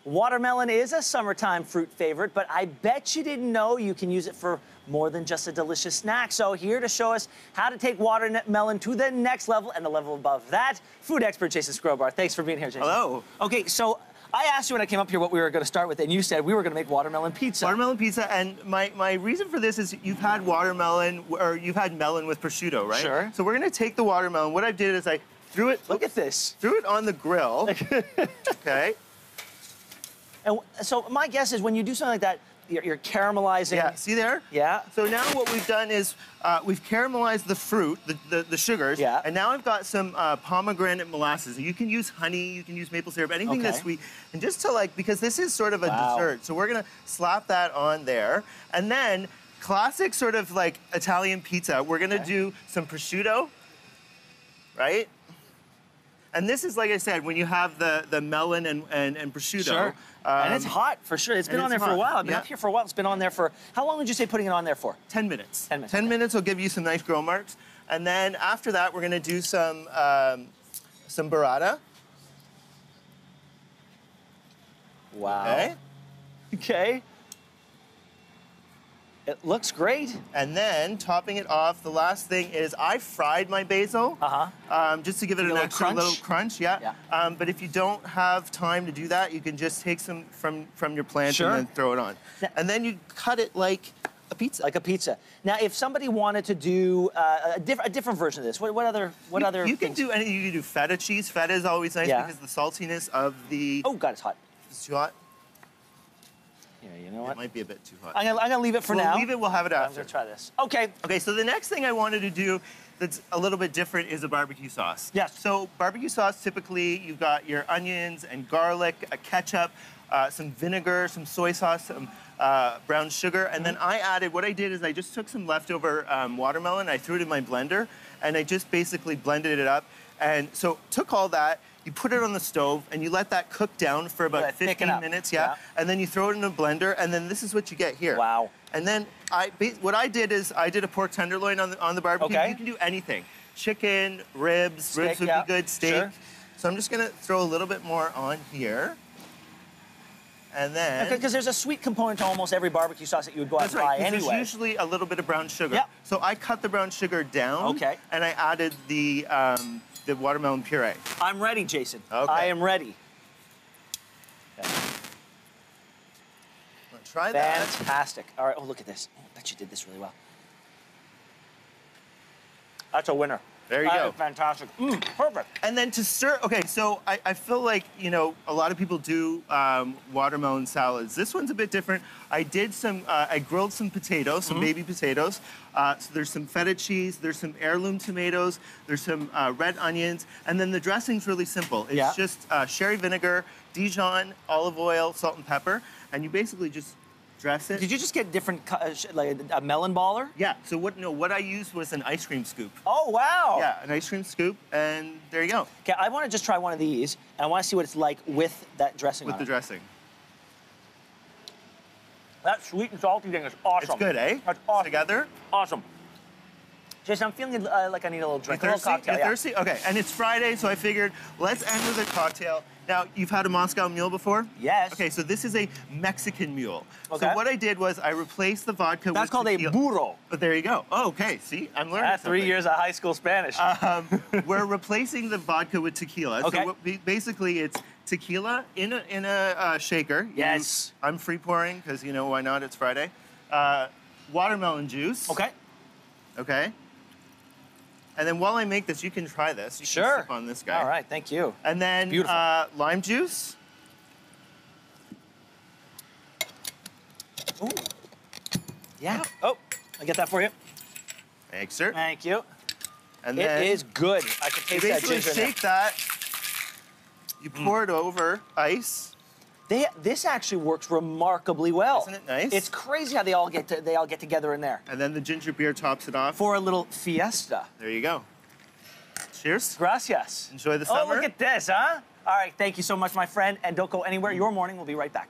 Watermelon is a summertime fruit favorite, but I bet you didn't know you can use it for more than just a delicious snack. So here to show us how to take watermelon to the next level and the level above that, food expert Jason Skrobar. Thanks for being here, Jason. Hello. Okay, so I asked you when I came up here what we were going to start with, and you said we were going to make watermelon pizza. Watermelon pizza, and my reason for this is you've had watermelon, or you've had melon with prosciutto, right? Sure. So we're gonna take the watermelon. What I did is I threw it. Look at this. Threw it on the grill. Okay. And so my guess is when you do something like that, you're caramelizing. Yeah, see there? Yeah. So now what we've done is we've caramelized the fruit, the sugars. Yeah. And now I've got some pomegranate molasses. You can use honey, you can use maple syrup, anything that's sweet. And just to because this is sort of a dessert. So we're gonna slap that on there. And then classic sort of like Italian pizza, we're gonna do some prosciutto, right? And this is, like I said, when you have the melon and prosciutto. Sure. And it's hot, for sure. It's been on there for a while. I've been up here for a while. It's been on there for, how long would you say putting it on there for? 10 minutes. 10 minutes. 10 minutes will give you some nice grill marks. And then after that, we're gonna do some burrata. Wow. Okay. Okay. It looks great. And then topping it off, the last thing is I fried my basil. Just to give it an extra little crunch. Yeah. But if you don't have time to do that, you can just take some from your plant and then throw it on. And then you cut it like a pizza. Like a pizza. Now, if somebody wanted to do a different version of this, what other You can things? do anything. You can do feta cheese. Feta is always nice because the saltiness of the. Oh God, it's hot. It's too hot. Yeah, you know what? It might be a bit too hot. I'm gonna leave it for now. We'll leave it. We'll have it after. I'm gonna try this. Okay. Okay. So the next thing I wanted to do that's a little bit different is a barbecue sauce. Yes. So barbecue sauce, typically you've got your onions and garlic, a ketchup, some vinegar, some soy sauce, some brown sugar, and then what I did is I just took some leftover watermelon, I threw it in my blender, and I just basically blended it up. And so took all that, you put it on the stove, and you let that cook down for about 15 minutes, and then you throw it in a blender, and then this is what you get here. Wow. And then what I did is I did a pork tenderloin on the barbecue. Okay. You can do anything. Chicken, ribs would be good, steak. Sure. So I'm just gonna throw a little bit more on here. And then... Because there's a sweet component to almost every barbecue sauce that you would go out and buy anyway. There's usually a little bit of brown sugar. Yep. So I cut the brown sugar down. And I added the watermelon puree. I'm ready, Jason. Okay. I am ready. Okay. Try that. Fantastic. All right. Oh, look at this. Oh, I bet you did this really well. That's a winner. There you go. Fantastic. Perfect. And then to stir, okay, so I feel like, you know, a lot of people do watermelon salads. This one's a bit different. I did I grilled some potatoes, some baby potatoes. So there's some feta cheese, there's some heirloom tomatoes, there's some red onions, and then the dressing's really simple. It's just sherry vinegar, Dijon, olive oil, salt and pepper, and you basically just dress it. Did you just get different, like a melon baller? Yeah, so what I used was an ice cream scoop. Oh, wow. Yeah, an ice cream scoop, and there you go. Okay, I want to just try one of these, and I want to see what it's like with that dressing on it. With the dressing. That sweet and salty thing is awesome. It's good, eh? That's awesome. Together? Awesome. Jason, I'm feeling like I need a little drink. You thirsty? A little cocktail, You're thirsty? Okay, and it's Friday, so I figured let's end with a cocktail. Now, you've had a Moscow Mule before? Yes. Okay, so this is a Mexican mule. Okay. So what I did was I replaced the vodka with That's called tequila. a burro. But there you go. Oh, okay, see, I'm learning That's 3 years of high school Spanish. We're replacing the vodka with tequila. Okay. So basically, it's tequila in a shaker. Yes. I'm free pouring because, you know, why not? It's Friday. Watermelon juice. Okay. Okay. And then while I make this, you can try this. You can sip on this guy. All right, thank you. And then lime juice. Ooh. Yeah. Oh, I get that for you. Thanks, sir. Thank you. And then it is good. I can taste that ginger in there. You basically shake that. You pour it over ice. This actually works remarkably well. Isn't it nice? It's crazy how they all get together in there. And then the ginger beer tops it off. For a little fiesta. There you go. Cheers. Gracias. Enjoy the summer. Oh, look at this, huh? All right, thank you so much, my friend. And don't go anywhere. Your morning will be right back.